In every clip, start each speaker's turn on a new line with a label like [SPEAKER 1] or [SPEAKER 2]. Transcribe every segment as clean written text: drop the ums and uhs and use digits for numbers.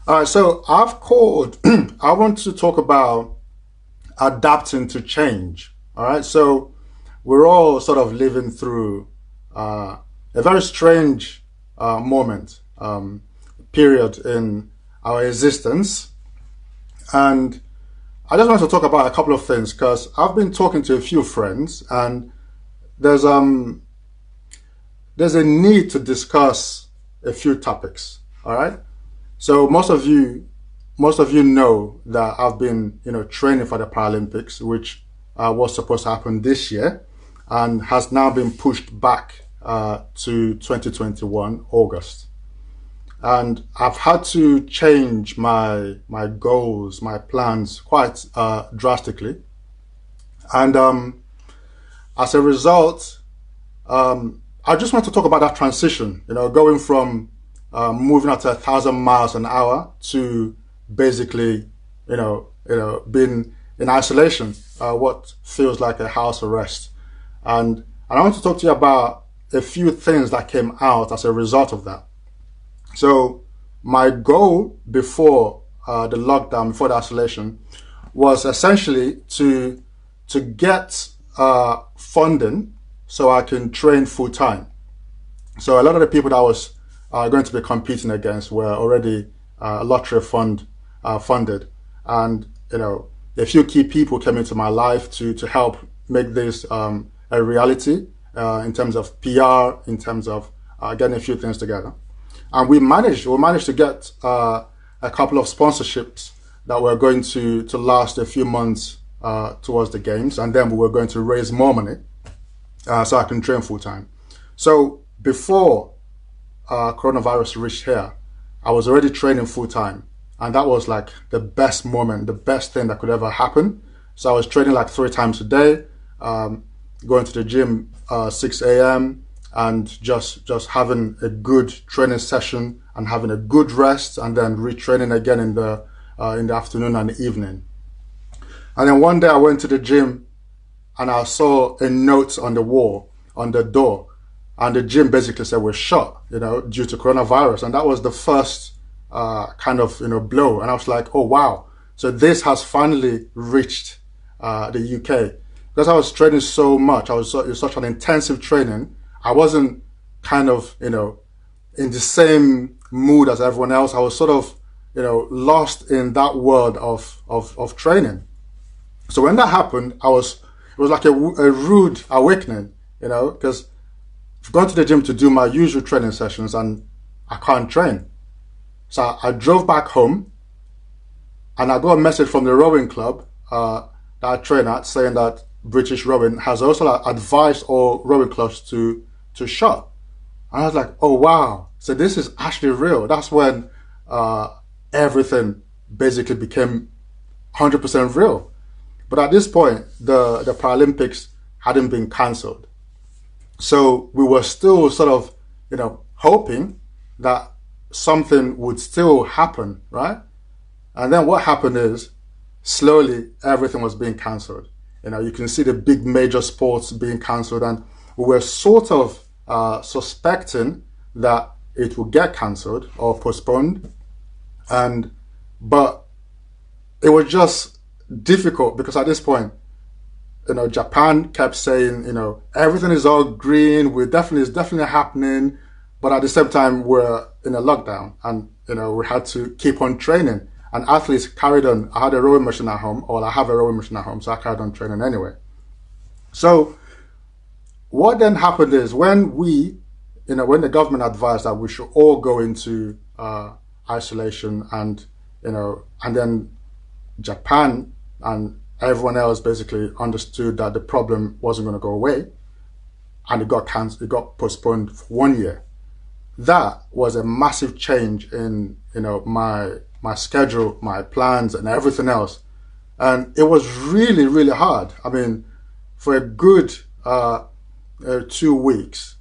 [SPEAKER 1] All right, so I've called, I want to talk about adapting to change. All right, so we're all sort of living through uh, a very strange moment, period in our existence. And I just want to talk about a couple of things because I've been talking to a few friends and there's um there's a need to discuss a few topics. All right. So most of you know that I've been, training for the Paralympics, which was supposed to happen this year, and has now been pushed back to 2021 August. And I've had to change my goals, my plans quite drastically. And as a result, I just want to talk about that transition. Going from moving at 1,000 miles an hour to basically, being in isolation, what feels like a house arrest. And I want to talk to you about a few things that came out as a result of that. So my goal before the lockdown, before the isolation, was essentially to get funding so I can train full time. So a lot of the people that I was going to be competing against were already lottery funded, and a few key people came into my life to help make this a reality in terms of PR, in terms of getting a few things together. And we managed to get a couple of sponsorships that were going to last a few months towards the games, and then we were going to raise more money so I can train full time. So before coronavirus reached here, I was already training full time, and that was like the best moment, the best thing that could ever happen. So I was training like 3 times a day, going to the gym 6 a.m. and just having a good training session and having a good rest, and then retraining again in the afternoon and the evening. And then one day I went to the gym and I saw a note on the wall, on the door, and the gym basically said we're shut, due to coronavirus. And that was the first kind of blow. And I was like, oh wow, so this has finally reached the UK. Because I was training so much, it was such an intensive training. I wasn't kind of in the same mood as everyone else. I was sort of lost in that world of training. So when that happened, it was like a rude awakening, because I've gone to the gym to do my usual training sessions and I can't train. So I drove back home and I got a message from the rowing club that I train at, saying that British Rowing has also advised all rowing clubs to shut. And I was like, oh wow, so this is actually real. That's when everything basically became 100% real. But at this point, the Paralympics hadn't been cancelled. So we were still sort of, hoping that something would still happen, right? And then what happened is slowly everything was being cancelled. You can see the big major sports being cancelled, and we were sort of suspecting that it would get cancelled or postponed. But it was just difficult because at this point, Japan kept saying, everything is all green. It's definitely happening. But at the same time, we're in a lockdown, and we had to keep on training. And athletes carried on. I had a rowing machine at home, or I have a rowing machine at home, so I carried on training anyway. So what then happened is when the government advised that we should all go into isolation, and then Japan and everyone else basically understood that the problem wasn't going to go away, and it got cancelled, it got postponed for 1 year. That was a massive change in my schedule, my plans, and everything else, and it was really, really hard. I mean, for a good 2 weeks,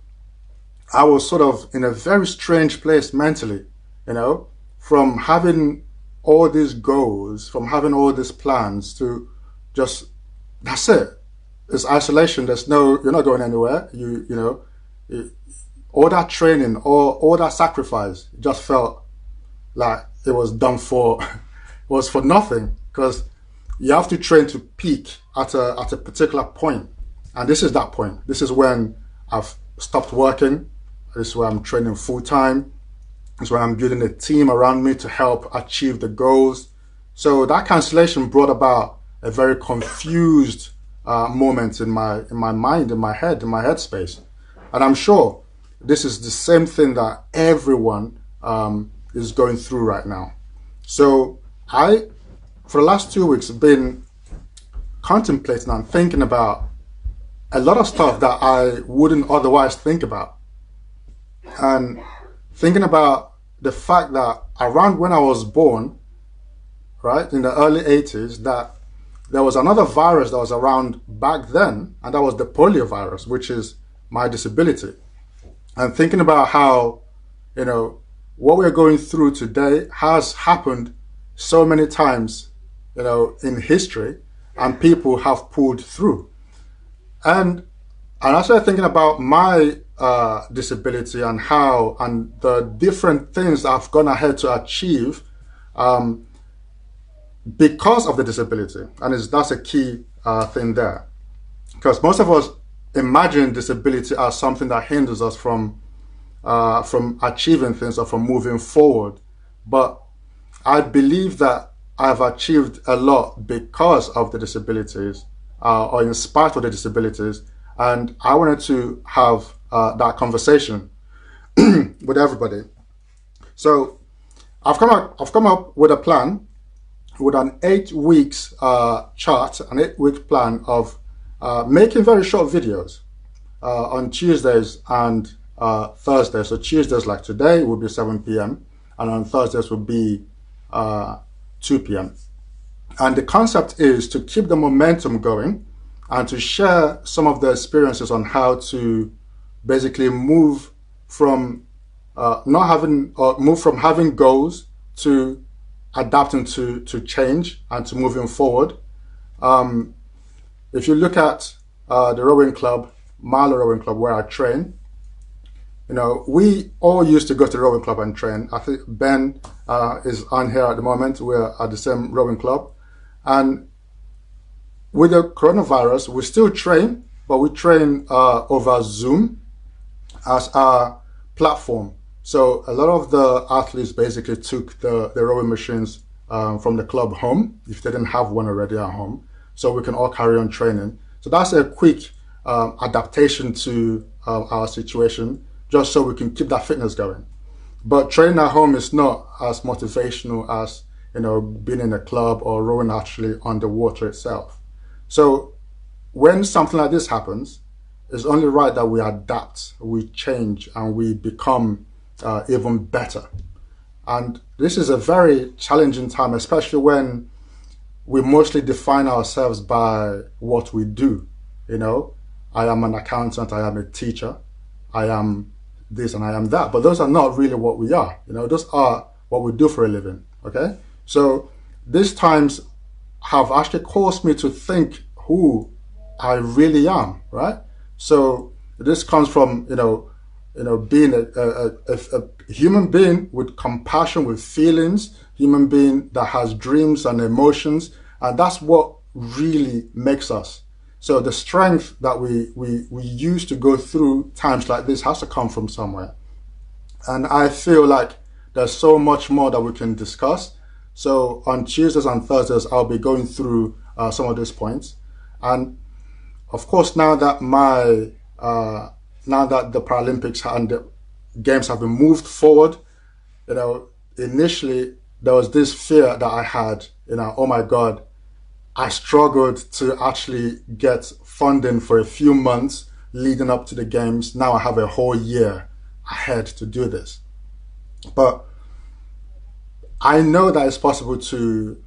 [SPEAKER 1] I was sort of in a very strange place mentally, from having all these goals, from having all these plans to just, that's it. It's isolation. You're not going anywhere. All that training, all that sacrifice, just felt like it was done for it was for nothing, because you have to train to peak at a particular point, and this is that point. This is when I've stopped working. This is where I'm training full time. This is where I'm building a team around me to help achieve the goals. So that cancellation brought about a very confused moment in my mind, in my head, in my headspace, and I'm sure this is the same thing that everyone is going through right now. So for the last 2 weeks, have been contemplating and thinking about a lot of stuff that I wouldn't otherwise think about, and thinking about the fact that around when I was born, right, in the early 80s, that there was another virus that was around back then, and that was the polio virus, which is my disability. And thinking about how, what we're going through today has happened so many times, in history, and people have pulled through. And I started thinking about my disability and the different things I've gone ahead to achieve because of the disability. And that's a key thing there. Because most of us imagine disability as something that hinders us from achieving things or from moving forward. But I believe that I've achieved a lot because of the disabilities, or in spite of the disabilities. And I wanted to have that conversation with everybody. So I've come up with a plan, with an 8 weeks chart, an 8-week plan of making very short videos on Tuesdays and Thursdays. So Tuesdays, like today, will be 7 p.m. and on Thursdays will be 2 p.m. And the concept is to keep the momentum going and to share some of the experiences on how to basically move from having goals to adapting to change and to moving forward. If you look at the rowing club, Marlow Rowing Club, where I train, we all used to go to the rowing club and train. I think Ben is on here at the moment. We're at the same rowing club. And with the coronavirus, we still train, but we train over Zoom as our platform. So a lot of the athletes basically took the rowing machines from the club home, if they didn't have one already at home, so we can all carry on training. So that's a quick adaptation to our situation, just so we can keep that fitness going. But training at home is not as motivational as being in a club or rowing actually on the water itself. So when something like this happens, it's only right that we adapt, we change, and we become even better. And this is a very challenging time, especially when we mostly define ourselves by what we do. I am an accountant, I am a teacher, I am this and I am that, but those are not really what we are. Those are what we do for a living. Okay, so these times have actually caused me to think who I really am, right? So this comes from being a human being with compassion, with feelings, human being that has dreams and emotions, and that's what really makes us. So the strength that we use to go through times like this has to come from somewhere. And I feel like there's so much more that we can discuss. So on Tuesdays and Thursdays, I'll be going through some of these points. And of course, now that the Paralympics and the games have been moved forward, initially there was this fear that I had, oh my God, I struggled to actually get funding for a few months leading up to the games. Now I have a whole year ahead to do this. But I know that it's possible to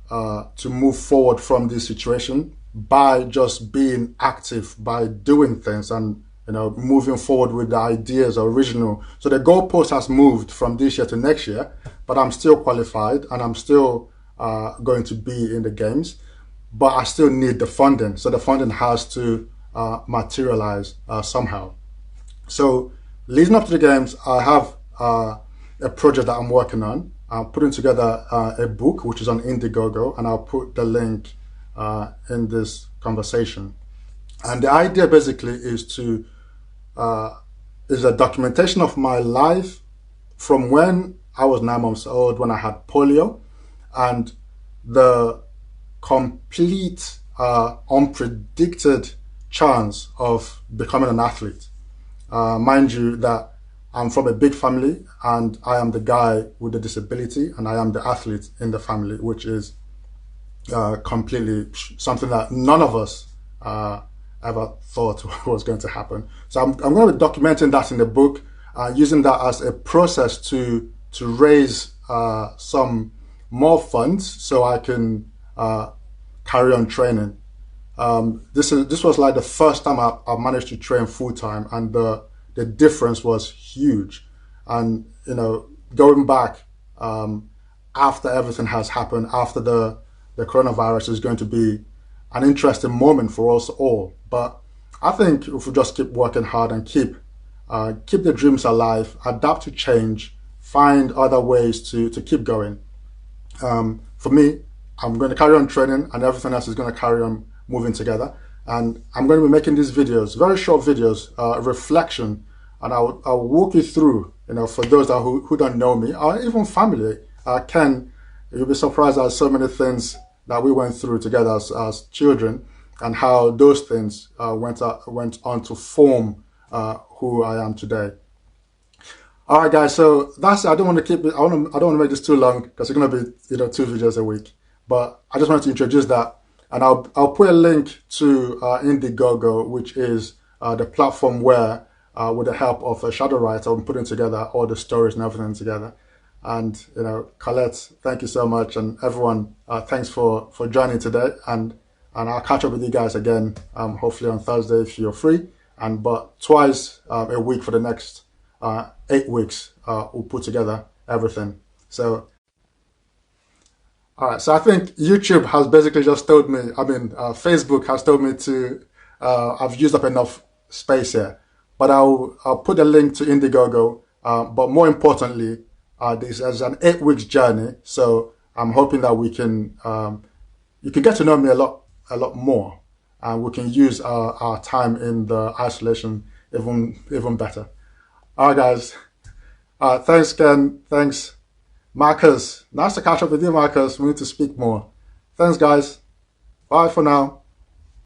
[SPEAKER 1] move forward from this situation by just being active, by doing things and moving forward with the ideas original. So the goalpost has moved from this year to next year, but I'm still qualified and I'm still going to be in the games, but I still need the funding. So the funding has to materialize somehow. So leading up to the games, I have a project that I'm working on. putting together a book which is on Indiegogo, and I'll put the link in this conversation. And the idea basically is a documentation of my life from when I was 9 months old, when I had polio, and the complete unpredicted chance of becoming an athlete. Mind you that I'm from a big family and I am the guy with the disability and I am the athlete in the family, which is completely something that none of us ever thought was going to happen. So I'm going to be documenting that in the book, using that as a process to raise some more funds so I can carry on training. This was like the first time I managed to train full time, and the difference was huge. And going back after everything has happened, after the coronavirus, is going to be an interesting moment for us all. But I think if we just keep working hard and keep the dreams alive, adapt to change, find other ways to keep going. For me, I'm going to carry on training, and everything else is going to carry on moving together. And I'm going to be making these videos, very short videos, reflection, and I'll walk you through, for those who don't know me, or even family. Ken, you'll be surprised at so many things that we went through together as children, and how those things went on to form who I am today. All right, guys. So that's it. I don't want to keep it. I don't want to make this too long because it's going to be 2 videos a week. But I just wanted to introduce that, and I'll put a link to Indiegogo, which is the platform where, with the help of a shadow writer, I'm putting together all the stories and everything together. And Colette, thank you so much, and everyone, thanks for joining today. And I'll catch up with you guys again, hopefully on Thursday if you're free, but twice a week for the next 8 weeks. We'll put together everything. So, all right. So I think YouTube has basically just told me. Facebook has told me to. I've used up enough space here, but I'll put a link to Indiegogo. But more importantly, this is an 8 weeks journey. So I'm hoping that we can. You can get to know me a lot more, and we can use our time in the isolation even better. All right, guys. Thanks, Ken. Thanks, Marcus. Nice to catch up with you, Marcus. We need to speak more. Thanks, guys. Bye for now.